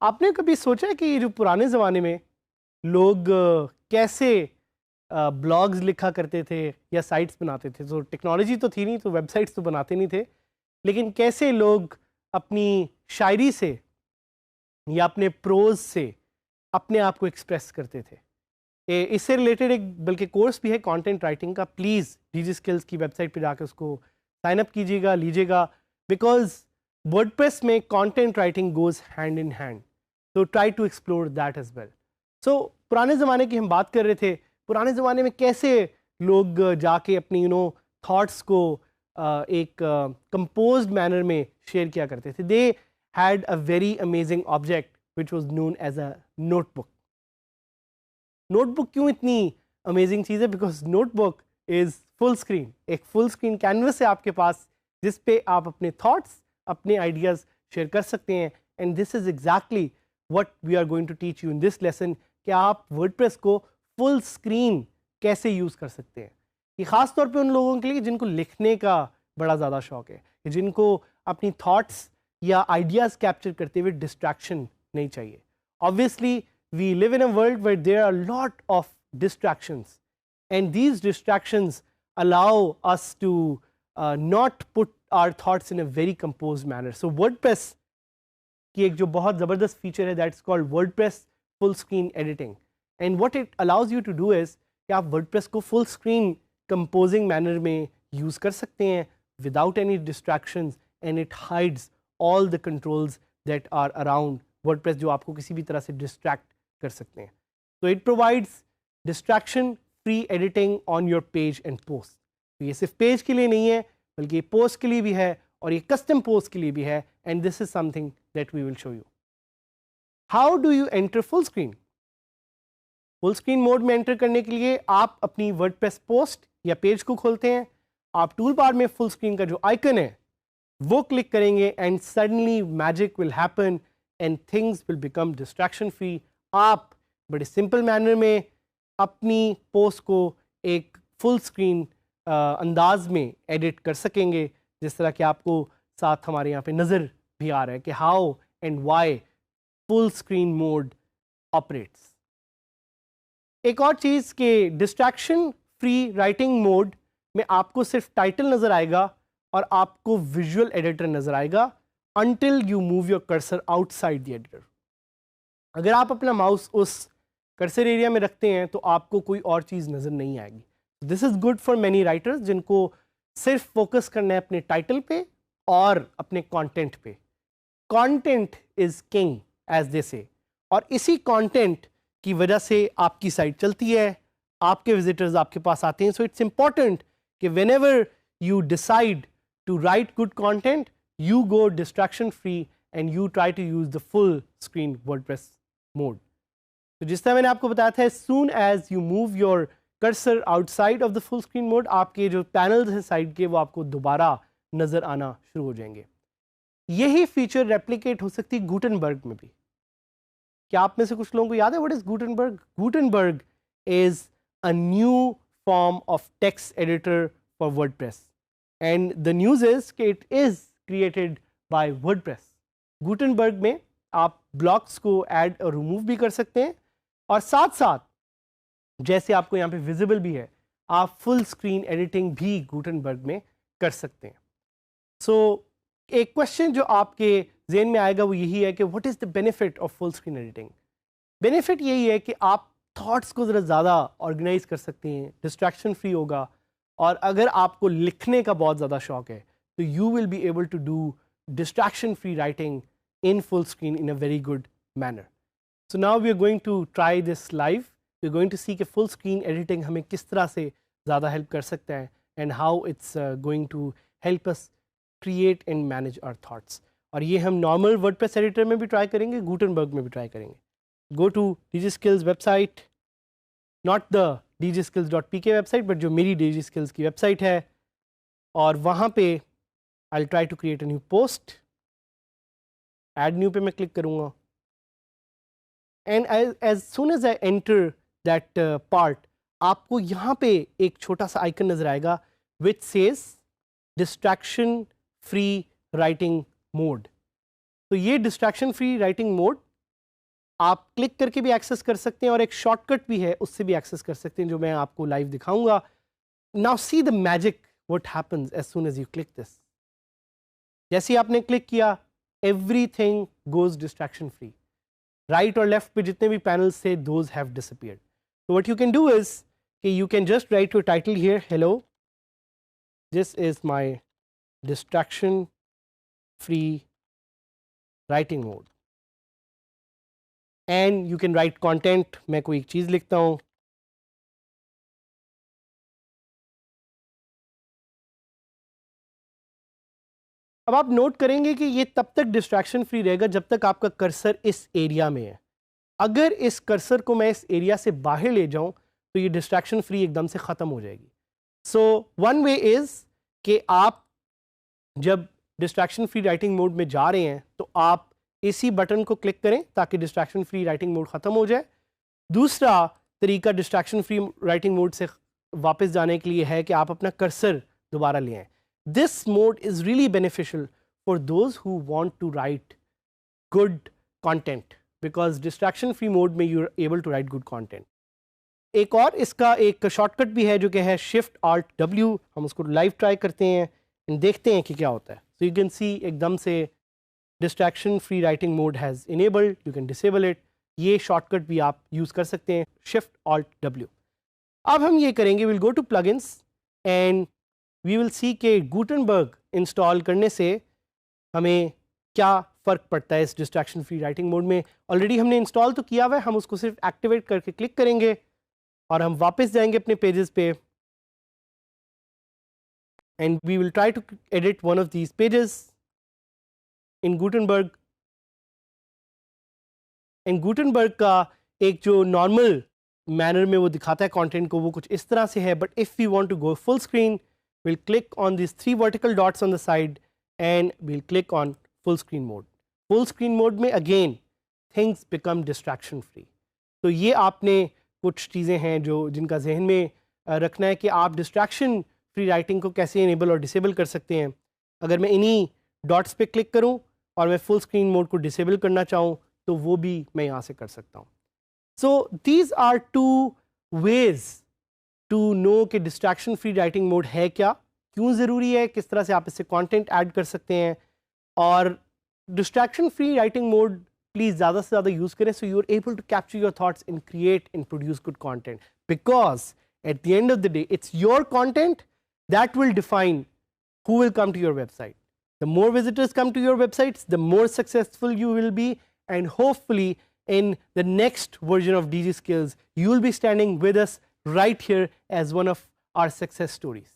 आपने कभी सोचा है कि ये जो पुराने ज़माने में लोग कैसे ब्लॉग्स लिखा करते थे या साइट्स बनाते थे? तो टेक्नोलॉजी तो थी नहीं, तो वेबसाइट्स तो बनाते नहीं थे, लेकिन कैसे लोग अपनी शायरी से या अपने प्रोज से अपने आप को एक्सप्रेस करते थे। इससे रिलेटेड एक बल्कि कोर्स भी है कंटेंट राइटिंग का। प्लीज़ डीजी स्किल्स की वेबसाइट पे जाकर उसको साइन अप कीजिएगा, लीजिएगा, बिकॉज वर्डप्रेस में content writing goes hand in hand. तो try to explore that as well. So पुराने ज़माने की हम बात कर रहे थे, पुराने ज़माने में कैसे लोग जाके अपनी थॉट्स को एक कंपोज्ड मैनर में शेयर किया करते थे। They had a very amazing object which was known as a notebook. Notebook क्यों इतनी अमेजिंग चीज़ है? Because notebook is full screen, एक फुल स्क्रीन कैनवस है आपके पास, जिस पे आप अपने थॉट्स, अपने आइडियाज़ शेयर कर सकते हैं। And this is exactly what we are going to teach you in this lesson, कि आप वर्डप्रेस को फुल स्क्रीन कैसे यूज़ कर सकते हैं। ये ख़ास तौर पे उन लोगों के लिए जिनको लिखने का बड़ा ज़्यादा शौक़ है, जिनको अपनी थॉट्स या आइडियाज़ कैप्चर करते हुए डिस्ट्रैक्शन नहीं चाहिए। Obviously we live in a world where there are a lot of distractions, and these distractions allow us to not put our thoughts in a very composed manner. So WordPress की एक जो बहुत ज़बरदस्त feature है, that's called WordPress full screen editing, and what it allows you to do is कि आप WordPress को full screen composing manner में use कर सकते हैं without any distractions, and it hides all the controls that are around WordPress जो आपको किसी भी तरह से distract कर सकते हैं। तो it provides distraction free editing on your page and post. तो ये सिर्फ पेज के लिए नहीं है, बल्कि ये पोस्ट के लिए भी है और ये कस्टम पोस्ट के लिए भी है। And this is something that we will show you. How do you enter full screen? Full screen mode में एंटर करने के लिए आप अपनी वर्डप्रेस पोस्ट या पेज को खोलते हैं, आप टूल बार में फुल स्क्रीन का जो आइकन है वो क्लिक करेंगे, and suddenly magic will happen and things will become distraction free. आप बड़े सिंपल मैनर में अपनी पोस्ट को एक फुल स्क्रीन अंदाज में एडिट कर सकेंगे, जिस तरह कि आपको साथ हमारे यहाँ पे नज़र भी आ रहा है कि how and why full screen mode operates. एक और चीज़ कि डिस्ट्रैक्शन फ्री राइटिंग मोड में आपको सिर्फ टाइटल नज़र आएगा और आपको विजुअल एडिटर नज़र आएगा until you move your cursor outside the editor. अगर आप अपना माउस उस कर्सर एरिया में रखते हैं तो आपको कोई और चीज़ नज़र नहीं आएगी। This is good for many writers जिनको सिर्फ फोकस करना है अपने टाइटल पे और अपने कंटेंट पे। Content is king as they say, और इसी कंटेंट की वजह से आपकी साइट चलती है, आपके विजिटर्स आपके पास आते हैं। सो इट्स इम्पॉर्टेंट कि whenever you decide to write good content, you go distraction free and you try to use the full screen WordPress mode. तो जिस तरह मैंने आपको बताया था, as soon as you move your cursor outside of the full screen mode, आपके जो panels हैं साइड के वो आपको दोबारा नज़र आना शुरू हो जाएंगे। यही फीचर रेप्लिकेट हो सकती है गुटेनबर्ग में भी। क्या आप में से कुछ लोगों को याद है what is Gutenberg? Gutenberg is a new form of text editor for WordPress, and the news is कि it is created by WordPress. Gutenberg में आप ब्लॉक्स को ऐड और रिमूव भी कर सकते हैं, और साथ साथ जैसे आपको यहाँ पे विजिबल भी है, आप फुल स्क्रीन एडिटिंग भी गुटेनबर्ग में कर सकते हैं। सो एक क्वेश्चन जो आपके जेहन में आएगा वो यही है कि what is the benefit of full screen editing? Benefit यही है कि आप थॉट्स को ज़रा ज़्यादा ऑर्गेनाइज कर सकते हैं, डिस्ट्रैक्शन फ्री होगा, और अगर आपको लिखने का बहुत ज़्यादा शौक है तो you will be able to do distraction free writing in full screen in a very good manner. So now we are going to try this live. We are going to see कि full screen editing हमें किस तरह से ज़्यादा help कर सकता है, and how it's going to help us create and manage our thoughts. और ये हम normal WordPress editor में भी try करेंगे, Gutenberg में भी try करेंगे. Go to DigiSkills website, not the digiskills.pk website, but जो मेरी DigiSkills की website है, और वहाँ पे I try to create a new post, add new पे मैं क्लिक करूँगा and as soon as I enter that part आपको यहाँ पे एक छोटा सा आइकन नजर आएगा which says distraction free writing mode. तो ये डिस्ट्रैक्शन फ्री राइटिंग मोड आप क्लिक करके भी एक्सेस कर सकते हैं और एक शॉर्टकट भी है उससे भी एक्सेस कर सकते हैं जो मैं आपको लाइव दिखाऊंगा। Now see the magic what happens as soon as you click this. जैसे ही आपने क्लिक किया everything goes distraction free. Right और लेफ्ट पे जितने भी पैनल्स थे those have disappeared. So what you can do is you can just write your title here, hello, this is my distraction free writing mode, and you can write content। मैं कोई एक चीज़ लिखता हूँ, अब आप नोट करेंगे कि ये तब तक डिस्ट्रैक्शन फ्री रहेगा जब तक आपका कर्सर इस एरिया में है। अगर इस कर्सर को मैं इस एरिया से बाहर ले जाऊं तो ये डिस्ट्रैक्शन फ्री एकदम से ख़त्म हो जाएगी। सो वन वे इज़ कि आप जब डिस्ट्रैक्शन फ्री राइटिंग मोड में जा रहे हैं तो आप इसी बटन को क्लिक करें ताकि डिस्ट्रैक्शन फ्री राइटिंग मोड ख़त्म हो जाए। दूसरा तरीका डिस्ट्रैक्शन फ्री राइटिंग मोड से वापस जाने के लिए है कि आप अपना कर्सर दोबारा ले आएँ। This mode is really beneficial for those who want to write good content because distraction free mode में you are able to write good content. एक और इसका एक शॉर्टकट भी है जो कि है शिफ्ट ऑल्ट डब्ल्यू। हम उसको लाइव ट्राई करते हैं एंड देखते हैं कि क्या होता है। सो यू कैन सी एकदम से distraction free writing mode has enabled, you can disable it. ये शॉर्टकट भी आप यूज़ कर सकते हैं, शिफ्ट ऑल्ट डब्ल्यू। अब हम ये करेंगे, will go to plugins and we will see के गुटेनबर्ग इंस्टॉल करने से हमें क्या फ़र्क पड़ता है इस डिस्ट्रैक्शन फ्री राइटिंग मोड में। ऑलरेडी हमने इंस्टॉल तो किया हुआ है, हम उसको सिर्फ एक्टिवेट करके क्लिक करेंगे और हम वापस जाएंगे अपने पेजेस पे and we will try to edit one of these pages in Gutenberg. And Gutenberg का एक जो नॉर्मल मैनर में वो दिखाता है कंटेंट को, वो कुछ इस तरह से है। But if we want to go full screen, will click on this 3 vertical dots on the side and will click on full screen mode. Full screen mode में again things become distraction free. तो ये आपने कुछ चीज़ें हैं जो जिनका जहन में रखना है कि आप डिस्ट्रैक्शन फ्री राइटिंग को कैसे इनेबल और डिसेबल कर सकते हैं। अगर मैं इन्हीं डॉट्स पे क्लिक करूं और मैं फुल स्क्रीन मोड को डिसेबल करना चाहूं तो वो भी मैं यहाँ से कर सकता हूँ। So these are 2 ways to know कि डिस्ट्रैक्शन फ्री राइटिंग मोड है क्या, क्यों ज़रूरी है, किस तरह से आप इससे कंटेंट ऐड कर सकते हैं। और distraction free writing mode please ज़्यादा से ज़्यादा यूज़ करें so you are able to capture your thoughts and create and produce good content, because at the end of the day it's your content that will define who will come to your website. The more visitors come to your websites, the more successful you will be, and hopefully in the next version of DG Skills, you will be standing with us right here as one of our success stories.